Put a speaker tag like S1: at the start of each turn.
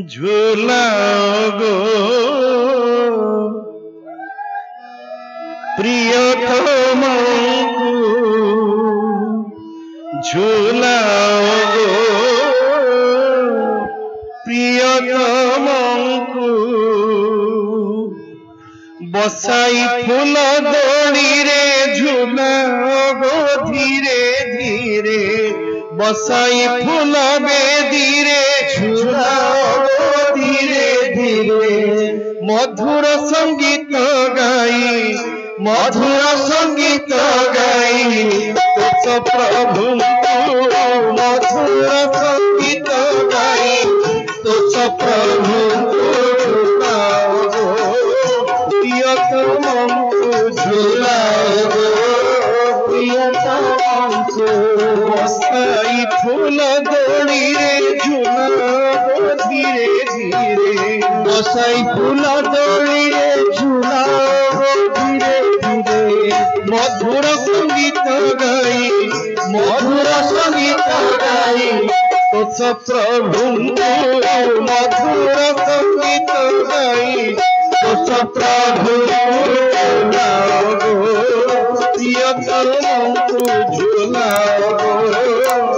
S1: झूलाओ गो प्रियतम झूलाओ गो प्रियतम बसाई फूल दौड़ी रे झूलाओ गो धीरे धीरे बसाई फूल बेदी रे झूलाओ गो धीरे धीरे मधुर संगीत गाई मधुर संगीत गाई तुझ प्रभु मधुर संगीत गाई तुझ प्रभु प्रियतम झूलाओ प्रियतम बसाई फूल दौड़ी रे झूलाओ धीरे धीरे बसाई फूल दौड़ी रे झूलाओ धीरे धीरे मधुर संगीत गाई मधुर संगीत गाई तुझ प्रभु मधुर संगीत गाई तुझ प्रभु प्रियतम झूलाओ